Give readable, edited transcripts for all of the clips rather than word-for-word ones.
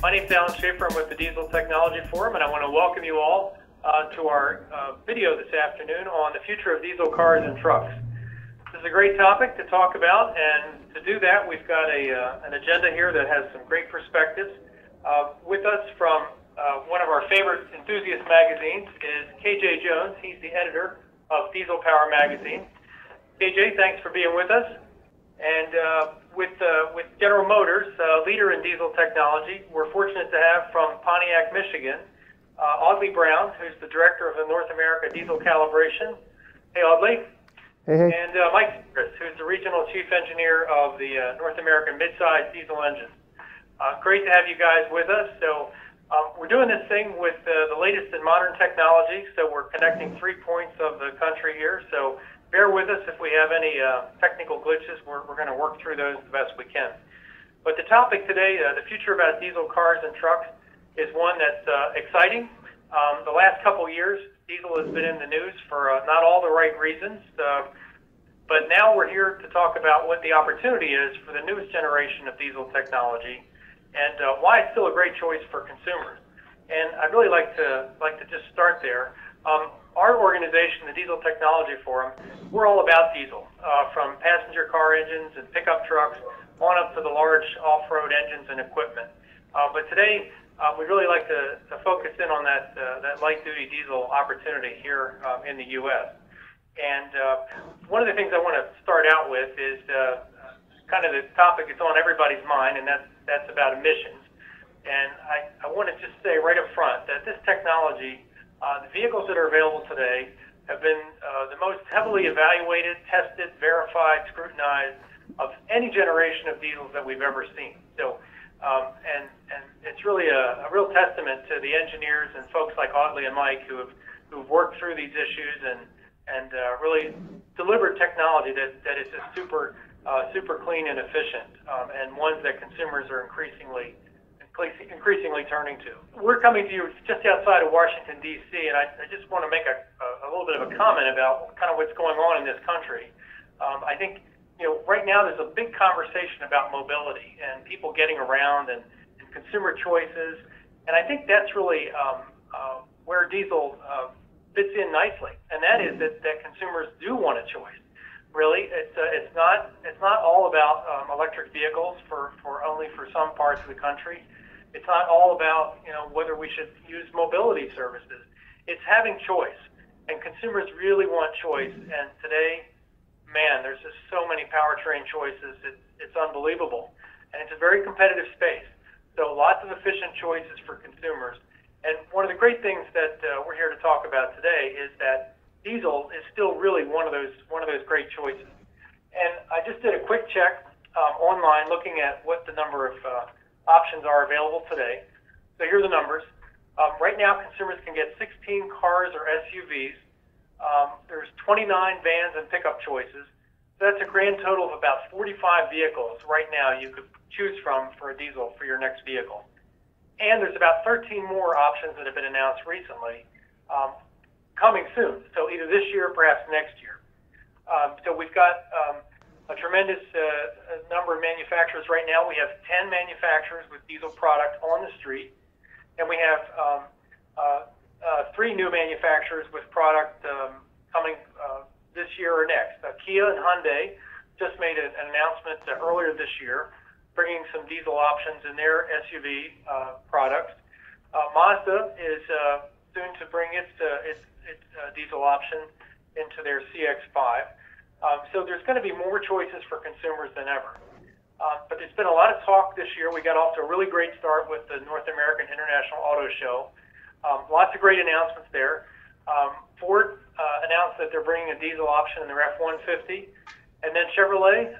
My name is Alan Schaeffer. I'm with the Diesel Technology Forum, and I want to welcome you all to our video this afternoon on the future of diesel cars and trucks. This is a great topic to talk about, and to do that, we've got an agenda here that has some great perspectives. With us from one of our favorite enthusiast magazines is KJ Jones. He's the editor of Diesel Power Magazine. KJ, thanks for being with us. And with General Motors, leader in diesel technology, we're fortunate to have from Pontiac, Michigan, Audley Brown, who's the director of the North America Diesel Calibration. Hey, Audley. Hey. And Mike Chris, who's the regional chief engineer of the North American midsize diesel engine. Great to have you guys with us. So we're doing this thing with the latest in modern technology, so we're connecting 3 points of the country here. So bear with us if we have any technical glitches. We're going to work through those the best we can. But the topic today, the future about diesel cars and trucks, is one that's exciting. The last couple years, diesel has been in the news for not all the right reasons. But now we're here to talk about what the opportunity is for the newest generation of diesel technology and why it's still a great choice for consumers. And I'd really like to just start there. Our organization, the Diesel Technology Forum, we're all about diesel, from passenger car engines and pickup trucks on up to the large off-road engines and equipment. But today, we'd really like to focus in on that light-duty diesel opportunity here in the U.S. And one of the things I want to start out with is kind of the topic that's on everybody's mind, and that's about emissions. And I want to just say right up front that this technology, the vehicles that are available today have been the most heavily evaluated, tested, verified, scrutinized of any generation of diesels that we've ever seen. So, and it's really a real testament to the engineers and folks like Audley and Mike who've worked through these issues and really delivered technology that is just super clean and efficient, and ones that consumers are increasingly turning to. We're coming to you just outside of Washington, D.C., and I just want to make a little bit of a comment about kind of what's going on in this country. I think, right now there's a big conversation about mobility and people getting around and consumer choices, and I think that's really where diesel fits in nicely, and that is that consumers do want a choice. Really, it's not all about electric vehicles only for some parts of the country. It's not all about whether we should use mobility services. It's having choice, and consumers really want choice. And today, man, there's just so many powertrain choices. It's unbelievable, and it's a very competitive space. So lots of efficient choices for consumers. And one of the great things that we're here to talk about today is that diesel is still really one of those great choices. And I just did a quick check online, looking at what the number of options are available today. So here are the numbers. Right now, consumers can get 16 cars or SUVs. There's 29 vans and pickup choices. So that's a grand total of about 45 vehicles right now you could choose from for a diesel for your next vehicle. And there's about 13 more options that have been announced recently, coming soon. So either this year or perhaps next year. So we've got a tremendous number of manufacturers right now. We have 10 manufacturers with diesel product on the street, and we have 3 new manufacturers with product coming this year or next. Kia and Hyundai just made an announcement earlier this year, bringing some diesel options in their SUV products. Mazda is soon to bring its diesel option into their CX-5. So there's going to be more choices for consumers than ever. But there's been a lot of talk this year. We got off to a really great start with the North American International Auto Show. Lots of great announcements there. Ford announced that they're bringing a diesel option in their F-150. And then Chevrolet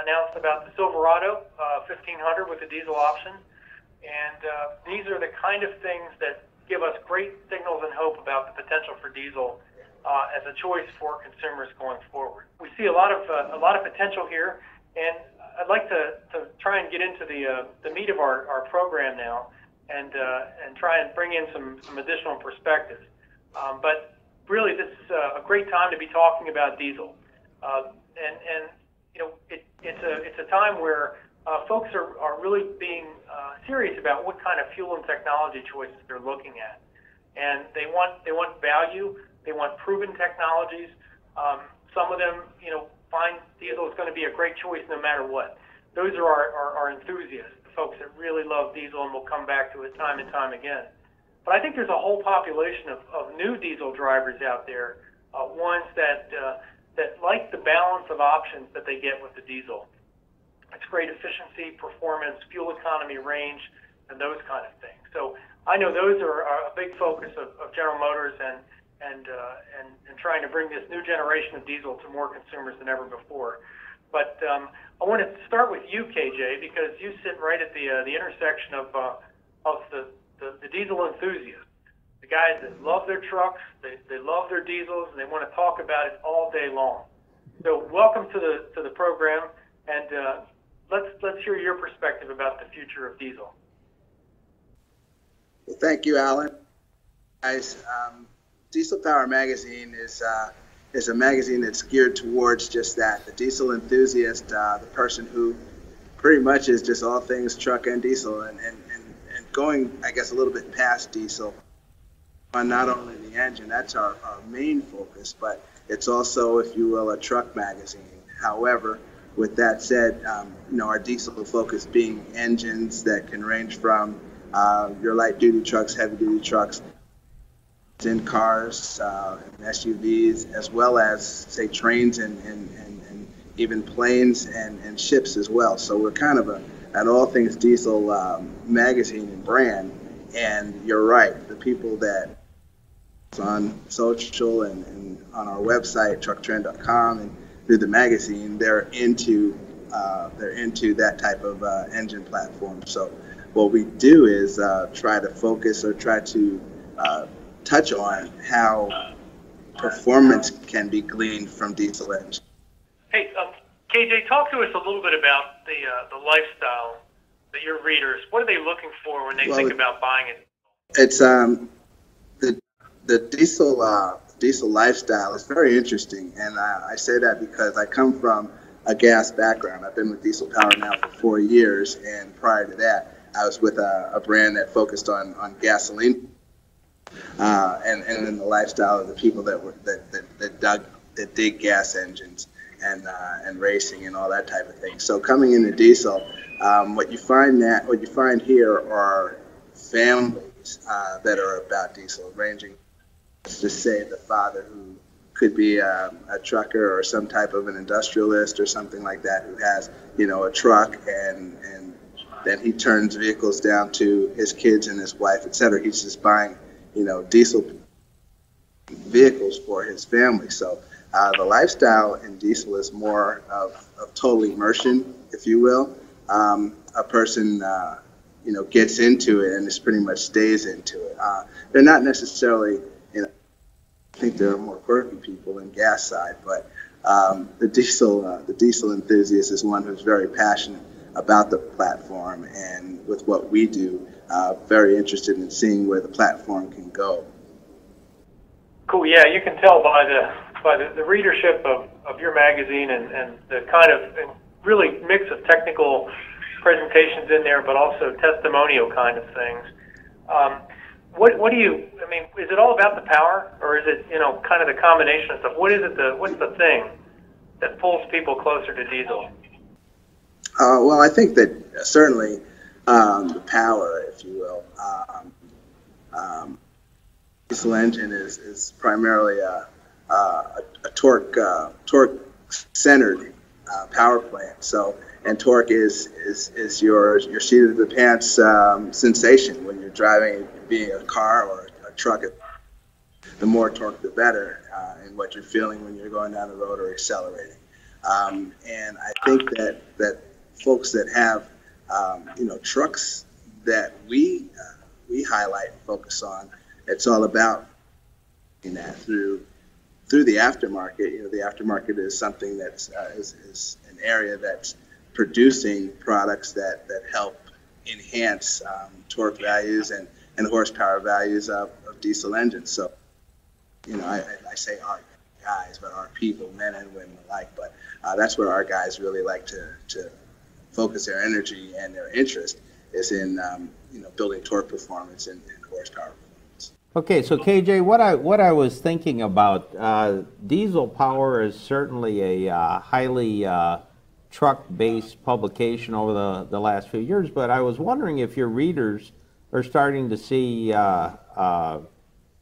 announced about the Silverado 1500 with a diesel option. And these are the kind of things that give us great signals and hope about the potential for diesel as a choice for consumers going forward. We see a lot of potential here, and I'd like to try and get into the meat of our program now, and try and bring in some additional perspectives. But really, this is a great time to be talking about diesel, and it's a time where folks are really being serious about what kind of fuel and technology choices they're looking at, and they want value. They want proven technologies. Some of them, find diesel is going to be a great choice no matter what. Those are our enthusiasts, the folks that really love diesel and will come back to it time and time again. But I think there's a whole population of new diesel drivers out there, ones that like the balance of options that they get with the diesel. It's great efficiency, performance, fuel economy, range, and those kind of things. So I know those are a big focus of General Motors and trying to bring this new generation of diesel to more consumers than ever before. But I wanted to start with you, KJ, because you sit right at the intersection of the diesel enthusiasts, the guys that love their trucks, they love their diesels, and they want to talk about it all day long. So welcome to the program, and let's hear your perspective about the future of diesel. Well, thank you, Alan. Guys, Diesel Power Magazine is a magazine that's geared towards just that, the diesel enthusiast, the person who pretty much is just all things truck and diesel, and going, I guess, a little bit past diesel on not only the engine. That's our main focus, but it's also, if you will, a truck magazine. However, with that said, our diesel focus being engines that can range from your light-duty trucks, heavy-duty trucks, in cars, and SUVs, as well as, say, trains and even planes and ships as well. So we're kind of an all things diesel magazine and brand. And you're right, the people that on social and on our website, trucktrend.com, and through the magazine, they're into that type of engine platform. So what we do is try to focus or try to touch on how performance can be gleaned from diesel engines. Hey, KJ, talk to us a little bit about the lifestyle that your readers, what are they looking for when they think about buying it? It's the diesel lifestyle is very interesting, and I say that because I come from a gas background. I've been with Diesel Power now for 4 years, and prior to that, I was with a brand that focused on gasoline. And then the lifestyle of the people that dig gas engines and racing and all that type of thing. So coming into diesel, what you find here are families that are about diesel, ranging, let's just say, the father who could be a trucker or some type of an industrialist or something like that, who has a truck and then he turns vehicles down to his kids and his wife, etc. He's just buying diesel vehicles for his family. So the lifestyle in diesel is more of total immersion, if you will. A person, gets into it and just pretty much stays into it. They're not necessarily, I think there are more quirky people in gas side, but the diesel enthusiast is one who's very passionate about the platform, and with what we do, very interested in seeing where the platform can go. Cool. Yeah, you can tell by the readership of your magazine and the kind of really mix of technical presentations in there, but also testimonial kind of things. What do you? I mean, is it all about the power, or is it kind of the combination of stuff? What is it? What's the thing that pulls people closer to diesel? Well, I think that certainly the power, if you will. Diesel engine is primarily a torque-centered power plant. So, and torque is your seat of the pants sensation when you're driving, being a car or a truck. The more torque, the better, and what you're feeling when you're going down the road or accelerating. And I think that folks that have trucks that we highlight and focus on, it's all about that through the aftermarket. The aftermarket is something that's is an area that's producing products that help enhance torque values and horsepower values of diesel engines. So, I say our guys, but our people, men and women alike. But that's where our guys really like to focus their energy and their interest is in building torque performance and horsepower performance. Okay, so KJ, what I was thinking about, diesel power is certainly a highly truck-based publication over the last few years, but I was wondering if your readers are starting to see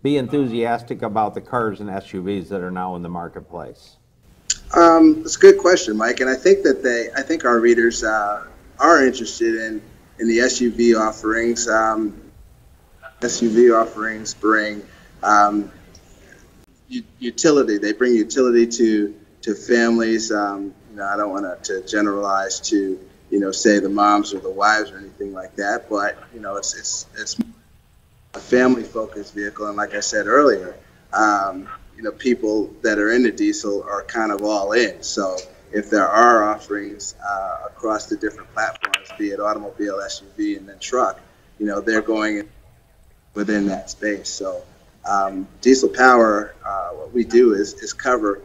be enthusiastic about the cars and SUVs that are now in the marketplace. It's a good question, Mike, and I think our readers are interested in the SUV offerings. SUV offerings bring utility. They bring utility to families. I don't want to generalize to say the moms or the wives or anything like that, but it's a family-focused vehicle, and like I said earlier, people that are into diesel are kind of all in. So if there are offerings across the different platforms, be it automobile, SUV, and then truck, they're going within that space. So diesel power, what we do is cover,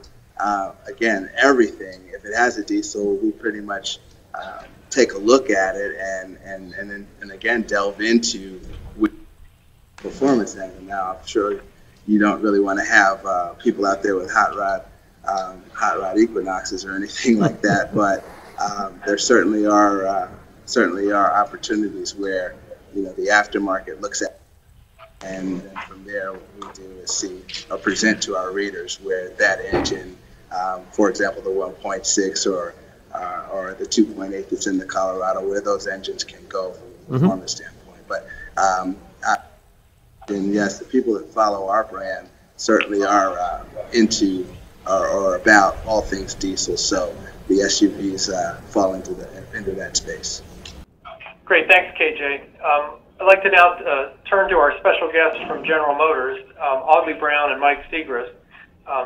again, everything. If it has a diesel, we pretty much take a look at it and again delve into performance engine. Now, I'm sure you don't really want to have people out there with hot rod Equinoxes or anything like that, but there certainly are opportunities where the aftermarket looks at, and then from there what we do is see or present to our readers where that engine, for example, the 1.6 or the 2.8 that's in the Colorado, where those engines can go from a performance standpoint. But and yes, the people that follow our brand certainly are into or about all things diesel. So the SUVs fall into that space. Great, thanks, KJ. I'd like to now turn to our special guests from General Motors, Audley Brown and Mike Segrist.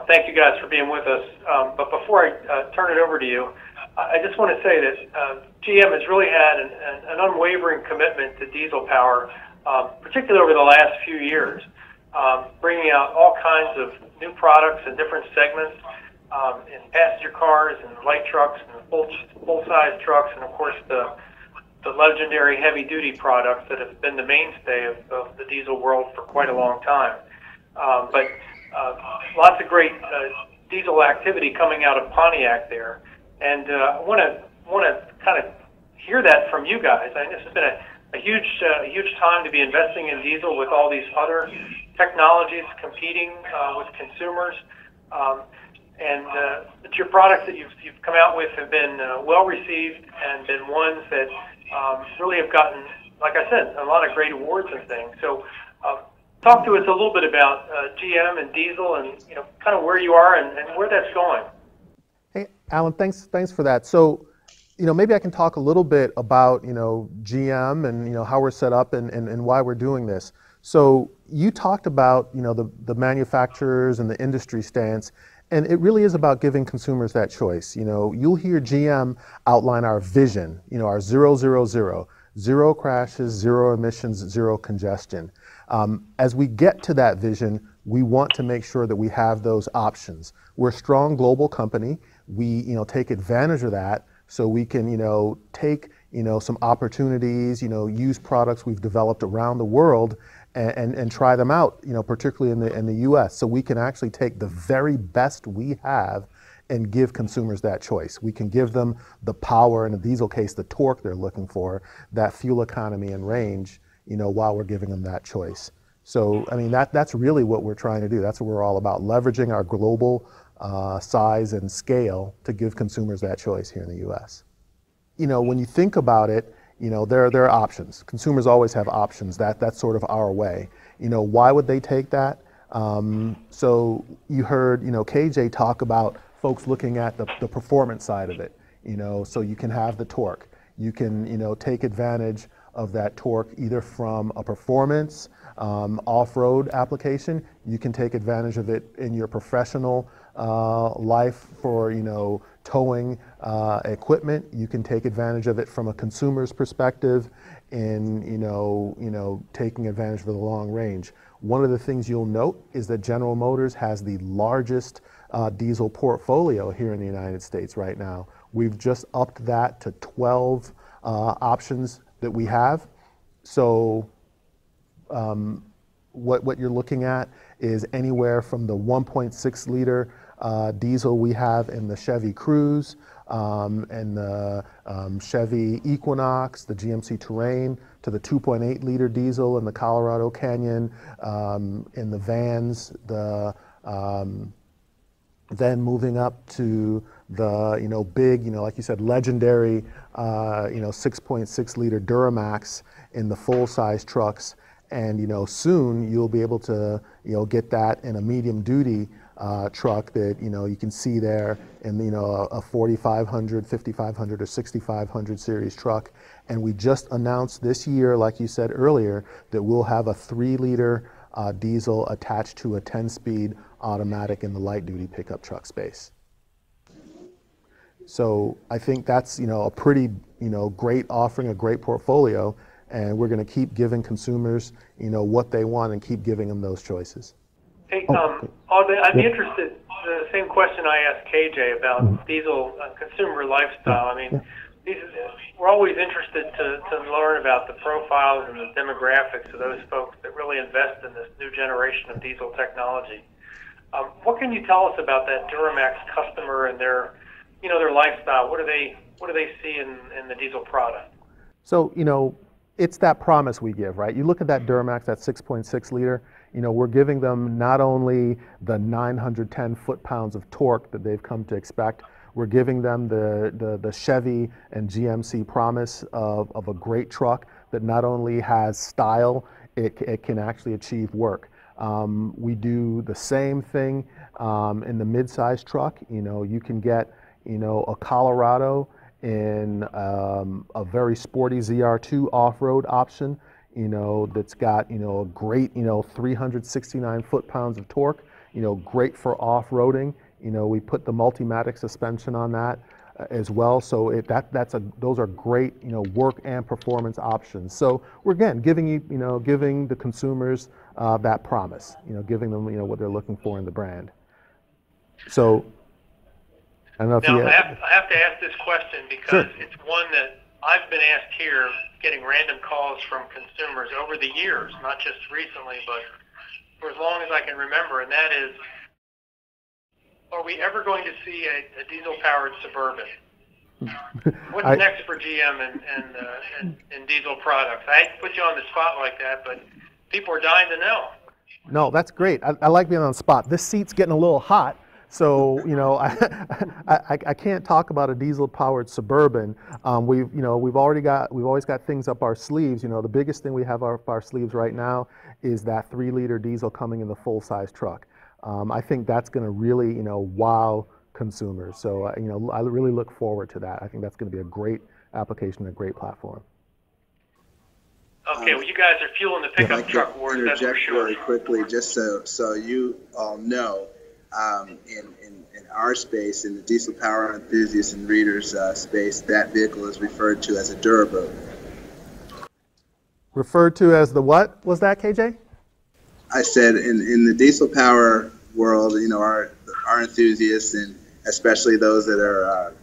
Thank you guys for being with us. But before I turn it over to you, I just want to say that GM has really had an unwavering commitment to diesel power, particularly over the last few years, bringing out all kinds of new products in different segments, in passenger cars and light trucks and full-size trucks, and of course the legendary heavy-duty products that have been the mainstay of the diesel world for quite a long time. But lots of great diesel activity coming out of Pontiac there, and I want to kind of hear that from you guys. I mean, this has been a huge time to be investing in diesel with all these other technologies competing with consumers. And your products that you've come out with have been well received and been ones that really have gotten, like I said, a lot of great awards and things. So talk to us a little bit about GM and diesel and kind of where you are and where that's going. Hey, Alan, thanks for that. So maybe I can talk a little bit about GM and how we're set up and why we're doing this. So you talked about the manufacturers and the industry stance, and it really is about giving consumers that choice. You'll hear GM outline our vision, our 000, zero crashes, zero emissions, zero congestion. As we get to that vision, we want to make sure that we have those options. We're a strong global company. We take advantage of that so we can take some opportunities, use products we've developed around the world and try them out, particularly in the US, so we can actually take the very best we have and give consumers that choice. We can give them the power, in a diesel case, the torque they're looking for, that fuel economy and range, while we're giving them that choice. So, I mean, that's really what we're trying to do. That's what we're all about, leveraging our global size and scale to give consumers that choice here in the US. When you think about it, there are options. Consumers always have options. That's sort of our way. Why would they take that? So you heard, KJ talk about folks looking at the performance side of it. So you can have the torque. You can, take advantage of that torque either from a performance off-road application. You can take advantage of it in your professional life for towing equipment. You can take advantage of it from a consumer's perspective in taking advantage of the long range. One of the things you'll note is that General Motors has the largest diesel portfolio here in the United States right now. We've just upped that to 12 options that we have. So what you're looking at is anywhere from the 1.6 liter diesel we have in the Chevy Cruze, and the Chevy Equinox, the GMC Terrain, to the 2.8 liter diesel in the Colorado Canyon, in the vans, then moving up to the big, like you said, legendary 6.6 liter Duramax in the full size trucks. And soon you'll be able to get that in a medium duty truck that you can see there in a 4500, 5500, or 6500 series truck. And we just announced this year, like you said earlier, that we'll have a 3 liter diesel attached to a 10-speed automatic in the light duty pickup truck space. So I think that's a pretty great offering, a great portfolio, and we're going to keep giving consumers what they want and keep giving them those choices. Hey, Alden, I'd be interested, the same question I asked KJ about diesel consumer lifestyle. I mean, we're always interested to learn about the profiles and the demographics of those folks that really invest in this new generation of diesel technology. What can you tell us about that Duramax customer and their lifestyle? What do they see in the diesel product? So, it's that promise we give, right? You look at that Duramax, that 6.6 liter, we're giving them not only the 910 foot-pounds of torque that they've come to expect, we're giving them the Chevy and GMC promise of a great truck that not only has style, it can actually achieve work. We do the same thing in the mid-size truck. You can get a Colorado in a very sporty ZR2 off-road option, that's got a great 369 foot-pounds of torque, great for off-roading. We put the Multimatic suspension on that as well, so those are great work and performance options. So we're again giving the consumers that promise, giving them what they're looking for in the brand. So I don't know if now, I have to ask this question because Sure. it's one that I've been asked here, getting random calls from consumers over the years, not just recently, but for as long as I can remember, and that is, are we ever going to see a diesel-powered Suburban? What's next for GM and diesel products? I hate to put you on the spot like that, but people are dying to know. No, that's great. I like being on the spot. This seat's getting a little hot. So I can't talk about a diesel-powered Suburban. We've always got things up our sleeves. The biggest thing we have up our sleeves right now is that 3 liter diesel coming in the full-size truck. I think that's going to really wow consumers. So I really look forward to that. I think that's going to be a great application, a great platform. Okay, well, you guys are fueling the pickup truck wars, that's for sure. Really quickly, just so you all know. In our space, in the diesel power enthusiasts and readers space, that vehicle is referred to as a Durabird. Referred to as the what was that, KJ? I said in the diesel power world, our enthusiasts, and especially those that are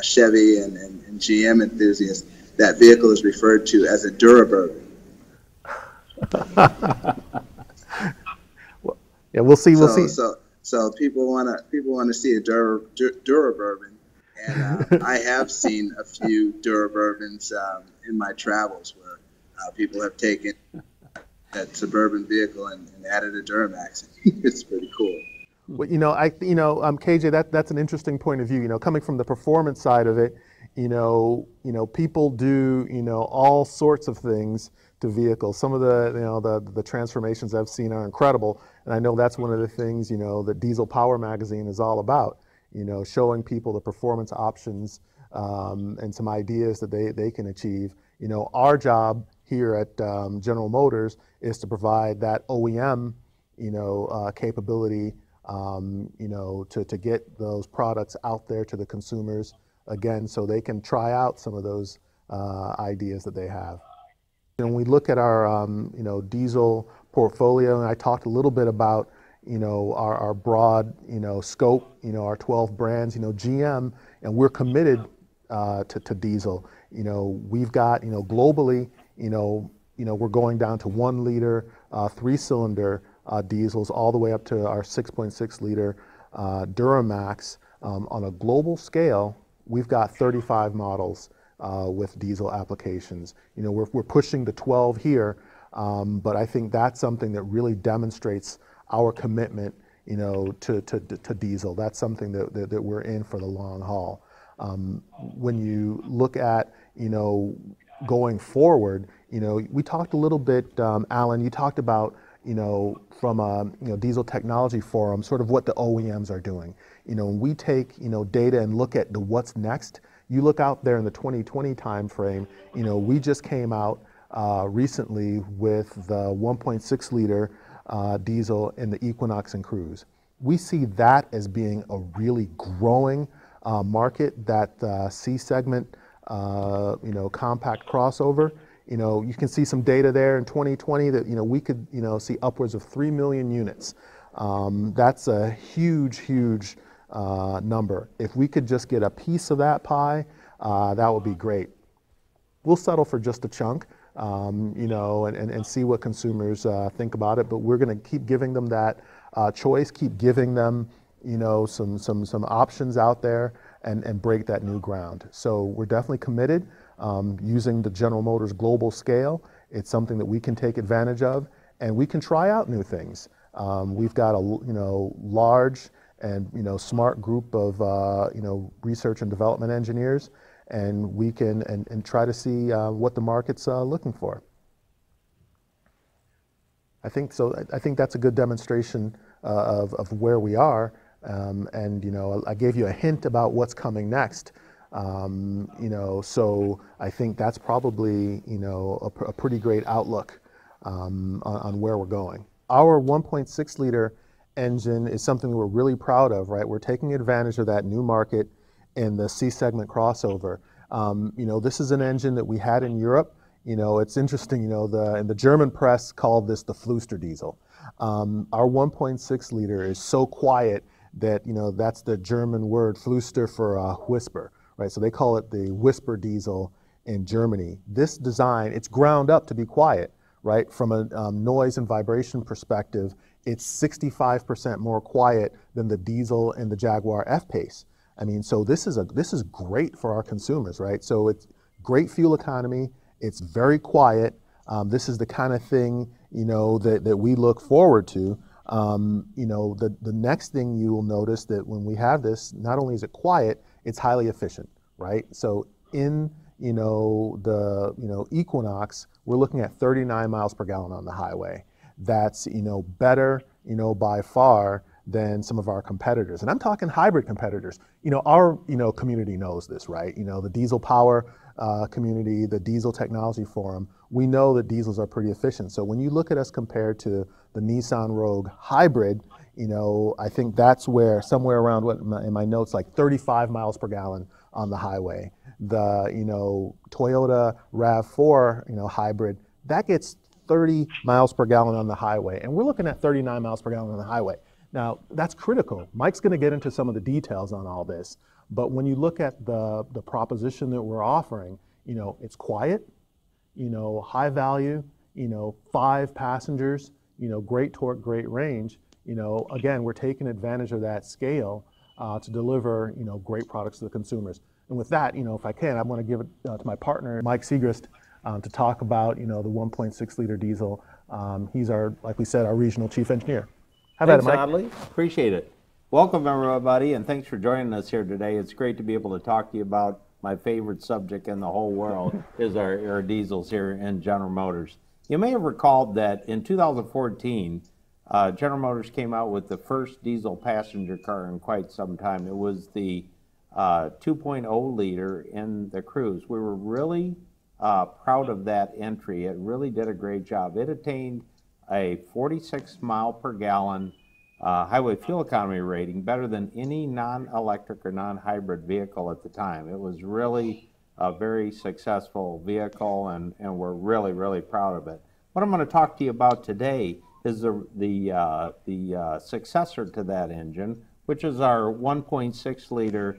Chevy and GM enthusiasts, that vehicle is referred to as a Durabird. Well, yeah, we'll see. So people want to see a Durabourbon, and I have seen a few Durabourbons in my travels where people have taken that Suburban vehicle and added a Duramax. It's pretty cool. Well, KJ, that's an interesting point of view. Coming from the performance side of it, people do all sorts of things to vehicles. Some of the transformations I've seen are incredible, and I know that's one of the things that Diesel Power magazine is all about. Showing people the performance options and some ideas that they can achieve. Our job here at General Motors is to provide that OEM capability to get those products out there to the consumers again, so they can try out some of those ideas that they have. When we look at our diesel portfolio, and I talked a little bit about our broad, scope, our 12 brands, GM, and we're committed to diesel. We've got, globally, we're going down to 1 liter, 3-cylinder diesels all the way up to our 6.6 liter Duramax. On a global scale, we've got 35 models with diesel applications. We're pushing the 12 here, but I think that's something that really demonstrates our commitment, to diesel. That's something that we're in for the long haul. When you look at, going forward, we talked a little bit, Alan, you talked about, from a, diesel technology forum, sort of what the OEMs are doing. When we take, data and look at the what's next, you look out there in the 2020 timeframe, we just came out recently with the 1.6 liter diesel in the Equinox and Cruze. We see that as being a really growing market, that C segment, compact crossover. You can see some data there in 2020 that, we could, see upwards of 3 million units. That's a huge, huge number. If we could just get a piece of that pie, that would be great. We'll settle for just a chunk, and see what consumers think about it, but we're going to keep giving them that choice, keep giving them, some options out there, and break that new ground. So we're definitely committed, using the General Motors global scale. It's something that we can take advantage of, and we can try out new things. We've got a large and smart group of research and development engineers, and we can and try to see what the market's looking for. I think so. I think that's a good demonstration of where we are, and I gave you a hint about what's coming next. So I think that's probably a pretty great outlook on where we're going. Our 1.6 liter engine is something we're really proud of, right? We're taking advantage of that new market in the C segment crossover. This is an engine that we had in Europe. It's interesting, in the German press called this the Flüster diesel. Our 1.6 liter is so quiet that, that's the German word Flüster for whisper, right? So they call it the whisper diesel in Germany. This design, it's ground up to be quiet, right? From a noise and vibration perspective, it's 65% more quiet than the diesel in the Jaguar F-Pace. I mean, so this is great for our consumers, right? So it's great fuel economy. It's very quiet. This is the kind of thing, that we look forward to. The next thing you will notice that when we have this, not only is it quiet, it's highly efficient, right? So in, the Equinox, we're looking at 39 miles per gallon on the highway. That's, better, by far than some of our competitors. And I'm talking hybrid competitors. Our, community knows this, right? The diesel power community, the diesel technology forum, we know that diesels are pretty efficient. So when you look at us compared to the Nissan Rogue hybrid, I think that's where somewhere around in my notes, like 35 miles per gallon on the highway. The, Toyota RAV4, hybrid, that gets 30 miles per gallon on the highway. And we're looking at 39 miles per gallon on the highway. Now, that's critical. Mike's going to get into some of the details on all this. But when you look at the proposition that we're offering, it's quiet, high value, 5 passengers, great torque, great range. Again, we're taking advantage of that scale to deliver, great products to the consumers. And with that, if I can, I'm going to give it to my partner, Mike Segrist, to talk about, the 1.6 liter diesel. He's like we said, our regional chief engineer. How about it, Mike? Thanks, Audley. Appreciate it. Welcome, everybody, and thanks for joining us here today. It's great to be able to talk to you about my favorite subject in the whole world is our diesels here in General Motors. You may have recalled that in 2014, General Motors came out with the first diesel passenger car in quite some time. It was the 2.0 liter in the Cruze. We were really proud of that entry. It really did a great job. It attained a 46 mile per gallon highway fuel economy rating, better than any non-electric or non-hybrid vehicle at the time. It was really a very successful vehicle, and we're really, really proud of it. What I'm going to talk to you about today is the successor to that engine, which is our 1.6 liter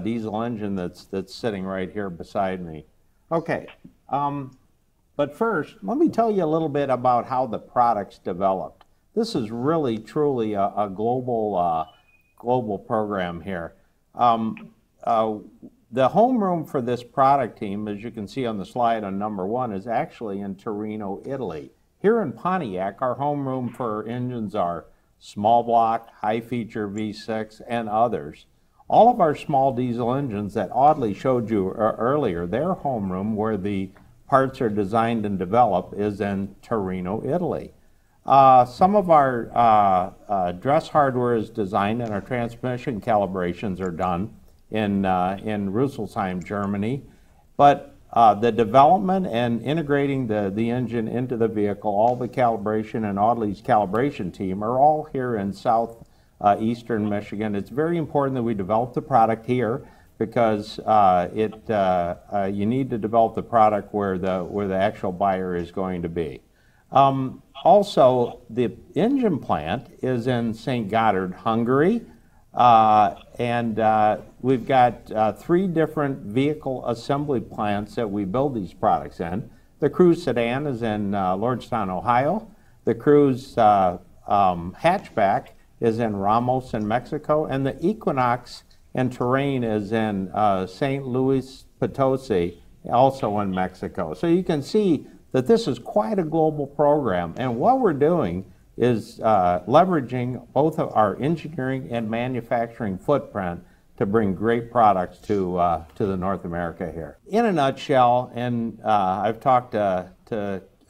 diesel engine that's sitting right here beside me. Okay, but first, let me tell you a little bit about how the product's developed. This is really, truly a global program here. The homeroom for this product team, as you can see on the slide on number 1, is actually in Torino, Italy. Here in Pontiac, our homeroom for engines are small block, high feature V6, and others. All of our small diesel engines that Audley showed you earlier, their homeroom where the parts are designed and developed is in Torino, Italy. Some of our dress hardware is designed and our transmission calibrations are done in Rüsselsheim, Germany. But the development and integrating the engine into the vehicle, all the calibration and Audley's calibration team are all here in southeastern Michigan. It's very important that we develop the product here because you need to develop the product where the actual buyer is going to be. Also, the engine plant is in St. Gothard, Hungary, and we've got 3 different vehicle assembly plants that we build these products in. The Cruze sedan is in Lordstown, Ohio. The Cruze hatchback is in Ramos in Mexico, and the Equinox and Terrain is in St. Luis Potosi, also in Mexico. So you can see that this is quite a global program, and what we're doing is leveraging both of our engineering and manufacturing footprint to bring great products to the North America here. In a nutshell, and I've talked to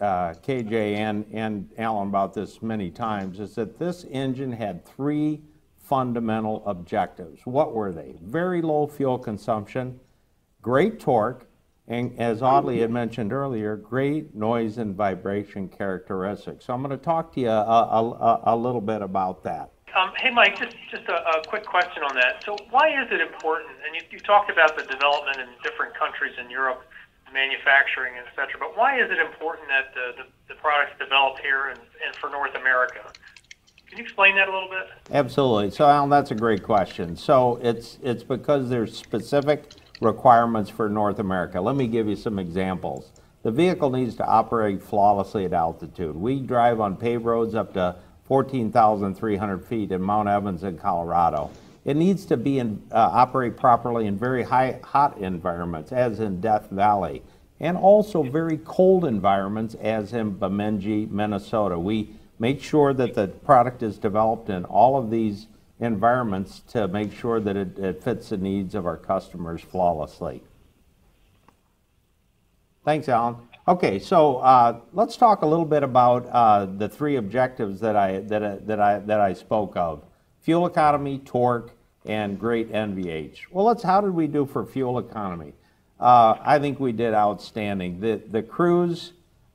KJ and Alan about this many times, is that this engine had 3 fundamental objectives. What were they? Very low fuel consumption, great torque, and as Audley had mentioned earlier, great noise and vibration characteristics. So I'm going to talk to you a little bit about that. Hey, Mike, just a quick question on that. So why is it important, and you talked about the development in different countries in Europe, manufacturing, et cetera, but why is it important that the product's developed here and for North America? Can you explain that a little bit? Absolutely. So, Alan, that's a great question. So it's because there's specific requirements for North America. Let me give you some examples. The vehicle needs to operate flawlessly at altitude. We drive on paved roads up to 14,300 feet in Mount Evans in Colorado. It needs to be operate properly in very hot environments, as in Death Valley, and also very cold environments, as in Bemidji, Minnesota. We make sure that the product is developed in all of these environments to make sure that it fits the needs of our customers flawlessly. Thanks, Alan. Okay, so let's talk a little bit about the 3 objectives that I spoke of: fuel economy, torque, and great NVH. Well, how did we do for fuel economy? I think we did outstanding. The Cruze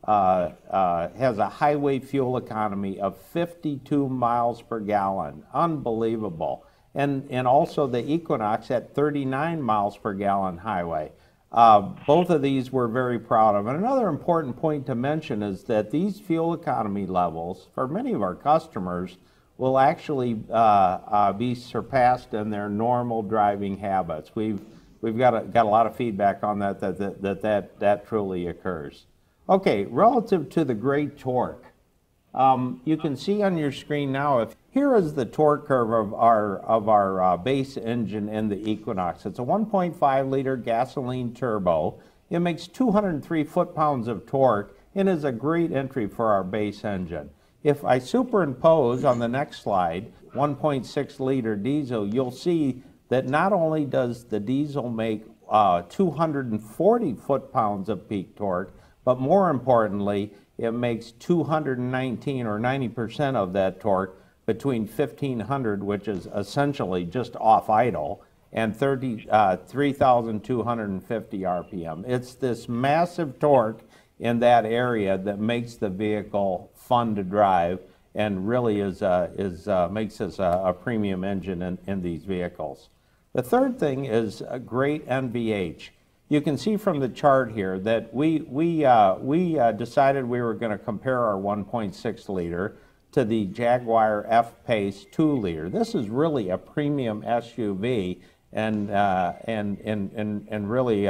has a highway fuel economy of 52 miles per gallon. Unbelievable. And also the Equinox at 39 miles per gallon highway. Both of these we're very proud of. And another important point to mention is that these fuel economy levels, for many of our customers, will actually be surpassed in their normal driving habits. We've got a lot of feedback on that truly occurs. Okay, relative to the great torque, you can see on your screen now, here is the torque curve of our base engine in the Equinox. It's a 1.5 liter gasoline turbo. It makes 203 foot-pounds of torque and is a great entry for our base engine. If I superimpose on the next slide 1.6 liter diesel, you'll see that not only does the diesel make 240 foot-pounds of peak torque, but more importantly, it makes 219 or 90% of that torque between 1500, which is essentially just off idle, and 3,250 RPM. It's this massive torque in that area that makes the vehicle fun to drive and really makes us a premium engine in these vehicles. The third thing is a great NVH. You can see from the chart here that we decided we were going to compare our 1.6 liter to the Jaguar F-Pace 2-liter. This is really a premium SUV and really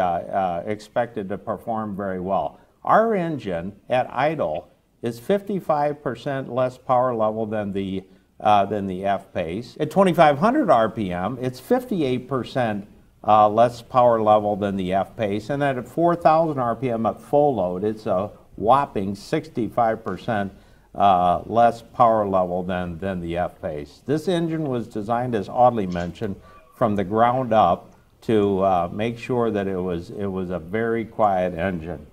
expected to perform very well. Our engine at idle is 55% less power level than the F-Pace. At 2,500 RPM, it's 58% less power level than the F-Pace, and at 4,000 RPM at full load, it's a whopping 65% less power level than the F-Pace. This engine was designed, as Audley mentioned, from the ground up to make sure that it was a very quiet engine.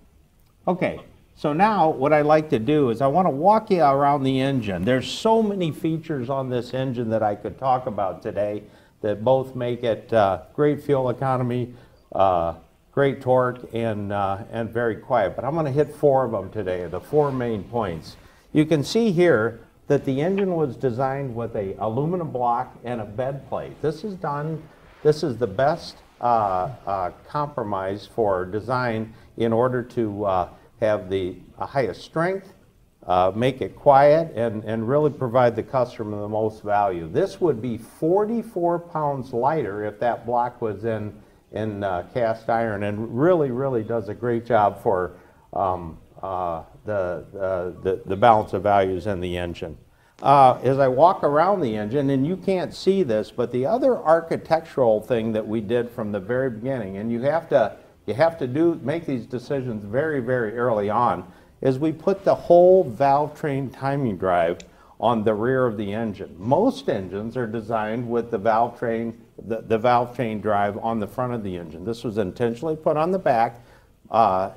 Okay, so now what I like to do is I want to walk you around the engine. There's so many features on this engine that I could talk about today that both make it great fuel economy, great torque, and very quiet. But I'm going to hit 4 of them today, the 4 main points. You can see here that the engine was designed with a aluminum block and a bed plate. This is the best compromise for design in order to have the highest strength, make it quiet, and really provide the customer the most value. This would be 44 pounds lighter if that block was in cast iron, and really does a great job for the balance of values in the engine. As I walk around the engine, and you can't see this, but the other architectural thing that we did from the very beginning, and you have to make these decisions very early on, is we put the whole valve train timing drive on the rear of the engine. Most engines are designed with the valve train drive on the front of the engine. This was intentionally put on the back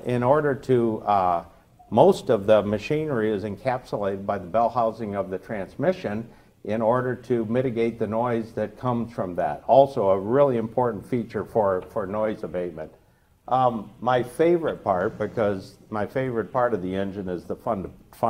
in order to, most of the machinery is encapsulated by the bell housing of the transmission in order to mitigate the noise that comes from that. Also a really important feature for noise abatement. My favorite part, because my favorite part of the engine is the fun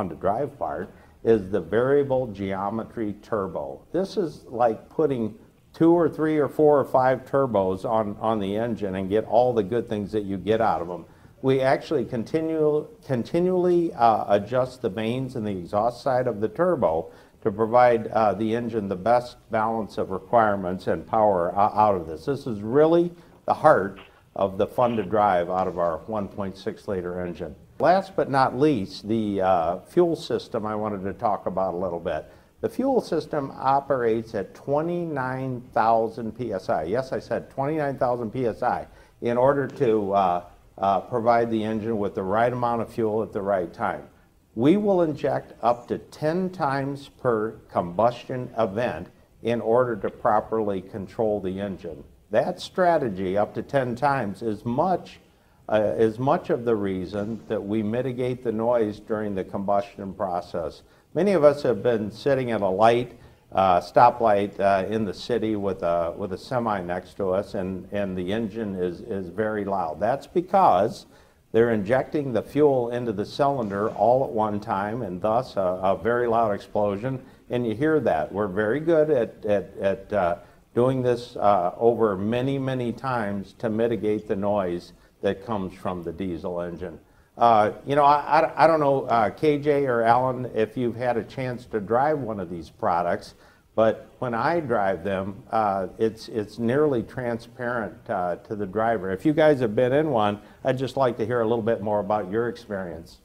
to drive part, is the variable geometry turbo. This is like putting 2 or 3 or 4 or 5 turbos on the engine and get all the good things that you get out of them. We actually continually adjust the vanes in the exhaust side of the turbo to provide the engine the best balance of requirements and power out of this. This is really the heart of the fun to drive out of our 1.6 liter engine. Last but not least, the fuel system I wanted to talk about a little bit. The fuel system operates at 29,000 PSI. Yes, I said 29,000 PSI in order to provide the engine with the right amount of fuel at the right time. We will inject up to 10 times per combustion event in order to properly control the engine. That strategy, up to 10 times, is much of the reason that we mitigate the noise during the combustion process. Many of us have been sitting at a light, stoplight in the city with a semi next to us, and the engine is very loud. That's because they're injecting the fuel into the cylinder all at one time, and thus a very loud explosion, and you hear that. We're very good at doing this over many times to mitigate the noise that comes from the diesel engine. You know, I don't know, KJ or Alan, if you've had a chance to drive one of these products, but when I drive them, it's nearly transparent to the driver. If you guys have been in one, I'd just like to hear a little bit more about your experience.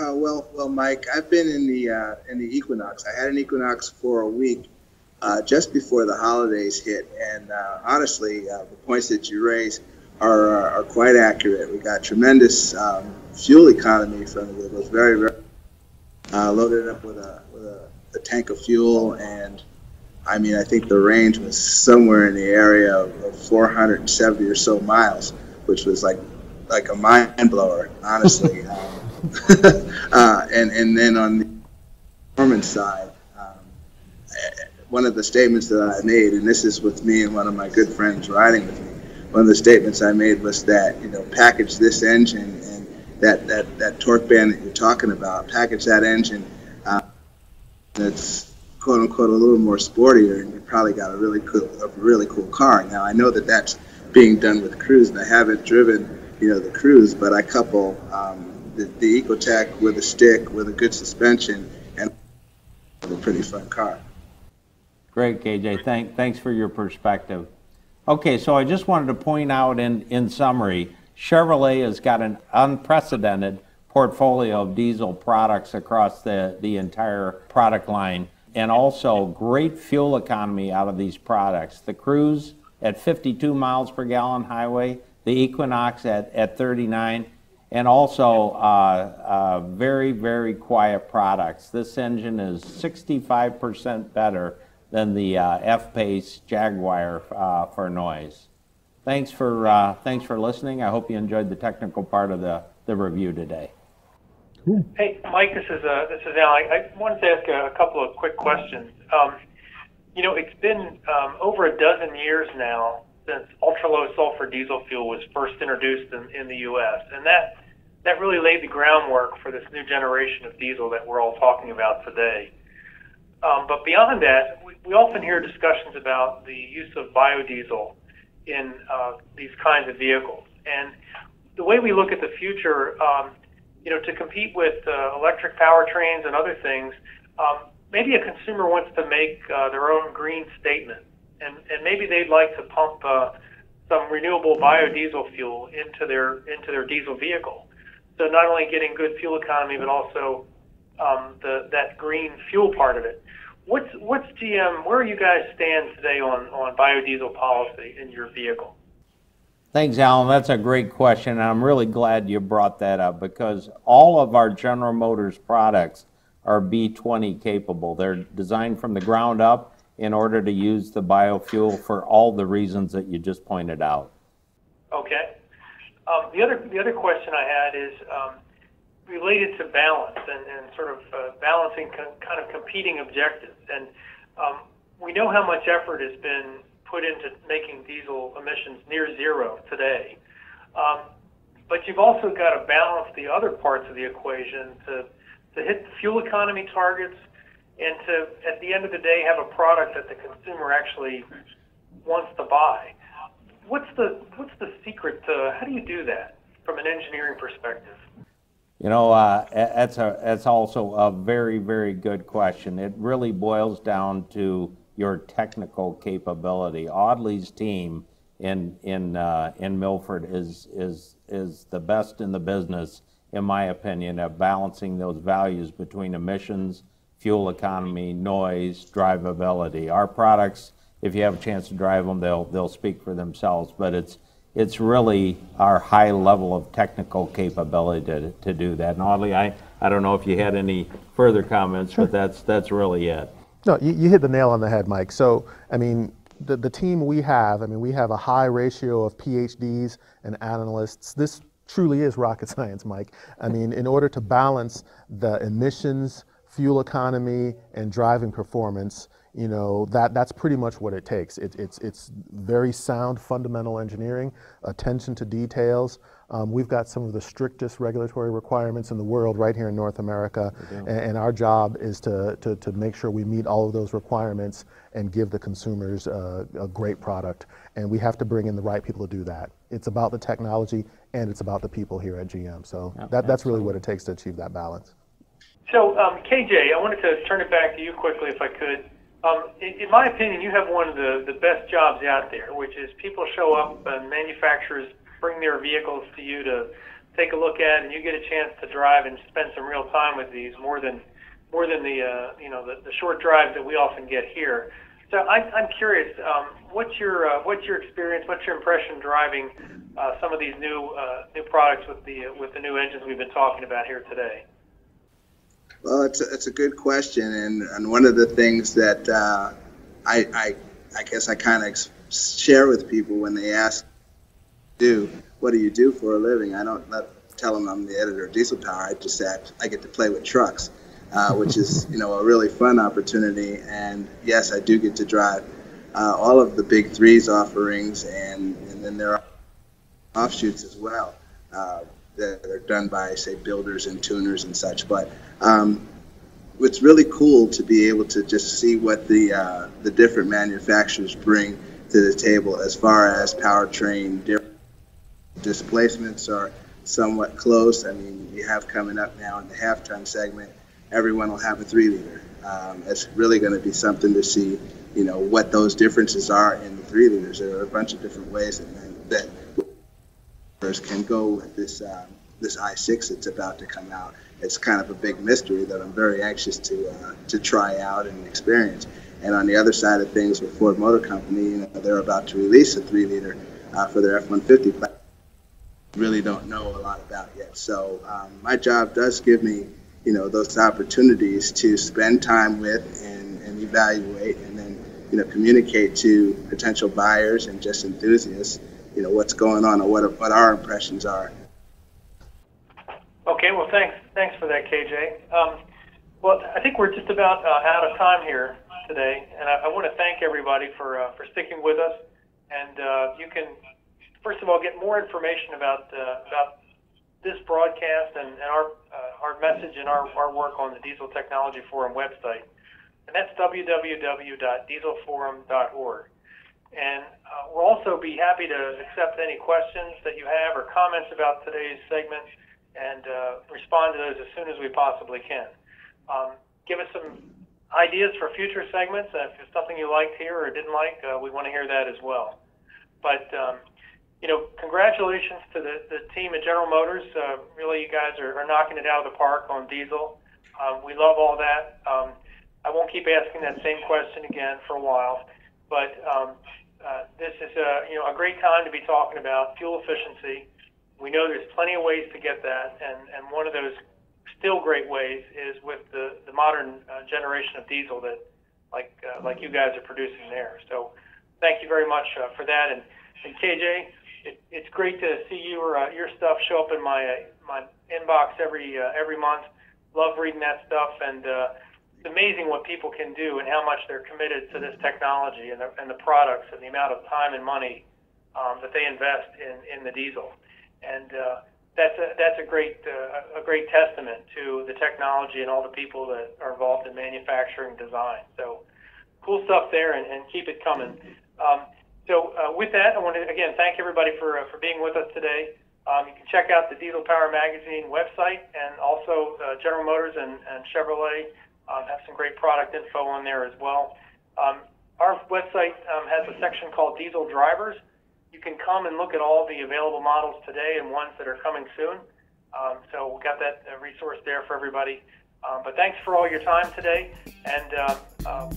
Well, Mike, I've been in the Equinox. I had an Equinox for a week just before the holidays hit, and honestly, the points that you raise are quite accurate. We got tremendous fuel economy from it. It was very loaded up with a tank of fuel, and I mean, I think the range was somewhere in the area of 470 or so miles, which was like a mind blower, honestly. And then on the performance side, one of the statements that I made, and this is with me and one of my good friends riding with me, one of the statements I made was that, you know, package this engine and that torque band that you're talking about, package that engine that's quote unquote a little more sportier, and you probably got a really cool car. Now I know that that's being done with Cruze, and I haven't driven, you know, the Cruze, but I couple the Ecotec with a stick with a good suspension and pretty fun car. Great, KJ. Thanks for your perspective. Okay, so I just wanted to point out in summary, Chevrolet has got an unprecedented portfolio of diesel products across the entire product line, and also great fuel economy out of these products. The Cruze at 52 miles per gallon highway, the Equinox at 39, and also very, very quiet products. This engine is 65% better than the F-Pace Jaguar for noise. Thanks for listening. I hope you enjoyed the technical part of the review today. Cool. Hey, Mike, this is Al. I wanted to ask a couple of quick questions. It's been over a dozen years now since ultra-low sulfur diesel fuel was first introduced in the U.S., and that really laid the groundwork for this new generation of diesel that we're all talking about today. But beyond that, we often hear discussions about the use of biodiesel in these kinds of vehicles. And the way we look at the future, to compete with electric powertrains and other things, maybe a consumer wants to make their own green statement, and maybe they'd like to pump some renewable biodiesel fuel into their diesel vehicle. So not only getting good fuel economy, but also that green fuel part of it. What's GM? Where are you guys stand today on biodiesel policy in your vehicle? Thanks, Alan. That's a great question, and I'm really glad you brought that up, because all of our General Motors products are B20 capable. They're designed from the ground up in order to use the biofuel for all the reasons that you just pointed out. Okay. The other question I had is related to balance and sort of balancing kind of competing objectives. And we know how much effort has been put into making diesel emissions near zero today. But you've also got to balance the other parts of the equation to hit the fuel economy targets and to, at the end of the day, have a product that the consumer actually wants to buy. What's the secret to, how do you do that from an engineering perspective? That's also a very, very good question. It really boils down to your technical capability. Audley's team in Milford is the best in the business, in my opinion, of balancing those values between emissions, fuel economy, noise, drivability. Our products, if you have a chance to drive them, they'll speak for themselves. But it's really our high level of technical capability to do that. And Audley, I don't know if you had any further comments, Sure. but that's really it. No, you hit the nail on the head, Mike. So, I mean, the team we have a high ratio of PhDs and analysts. This truly is rocket science, Mike. I mean, in order to balance the emissions, fuel economy, and driving performance, that's pretty much what it takes. It's very sound fundamental engineering, attention to details. We've got some of the strictest regulatory requirements in the world right here in North America, and our job is to make sure we meet all of those requirements and give the consumers a great product. And we have to bring in the right people to do that. It's about the technology and it's about the people here at GM. So that's really what it takes to achieve that balance. So, KJ, I wanted to turn it back to you quickly if I could. In my opinion, you have one of the best jobs out there, which is people show up and manufacturers bring their vehicles to you to take a look at, and you get a chance to drive and spend some real time with these, more than the short drives that we often get here. So I'm curious, what's your experience, what's your impression driving some of these new products with the new engines we've been talking about here today? Well, it's a good question, and one of the things that I guess I kind of share with people when they ask, what do you do for a living? I don't tell them I'm the editor of Diesel Power. I just say I get to play with trucks, which is a really fun opportunity. And yes, I do get to drive all of the big threes offerings, and then there are offshoots as well that are done by, say, builders and tuners and such. But it's really cool to be able to just see what the different manufacturers bring to the table as far as powertrain displacements are somewhat close. I mean, you have coming up now in the half-ton segment, everyone will have a 3-liter. It's really going to be something to see, what those differences are in the 3 liters. There are a bunch of different ways that can go with this i6 that's about to come out. It's kind of a big mystery that I'm very anxious to try out and experience. And on the other side of things with Ford Motor Company, they're about to release a 3-liter for their F-150 platform. Really don't know a lot about yet. So my job does give me, those opportunities to spend time with and evaluate, and then, communicate to potential buyers and just enthusiasts, what's going on or what our impressions are. Okay, well, thanks for that, KJ. Well, I think we're just about out of time here today, and I want to thank everybody for sticking with us. And you can, first of all, get more information about this broadcast and our message and our work on the Diesel Technology Forum website, and that's www.dieselforum.org. And we'll also be happy to accept any questions that you have or comments about today's segment, and respond to those as soon as we possibly can. Give us some ideas for future segments. If there's something you liked here or didn't like, we want to hear that as well. But congratulations to the team at General Motors. Really, you guys are knocking it out of the park on diesel. We love all that. I won't keep asking that same question again for a while, but this is a great time to be talking about fuel efficiency. We know there's plenty of ways to get that, and one of those still great ways is with the modern generation of diesel that like you guys are producing there. So thank you very much for that. And KJ, it's great to see your stuff show up in my inbox every month. Love reading that stuff, and it's amazing what people can do and how much they're committed to this technology and the products and the amount of time and money that they invest in the diesel. And that's a great testament to the technology and all the people that are involved in manufacturing design. So cool stuff there, and keep it coming. So with that, I want to again thank everybody for being with us today. You can check out the Diesel Power Magazine website, and also General Motors and Chevrolet have some great product info on there as well. Our website has a section called Diesel Drivers. You can come and look at all the available models today and ones that are coming soon. So we've got that resource there for everybody. But thanks for all your time today, and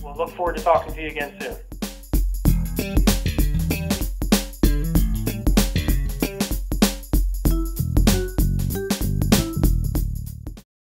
we'll look forward to talking to you again soon.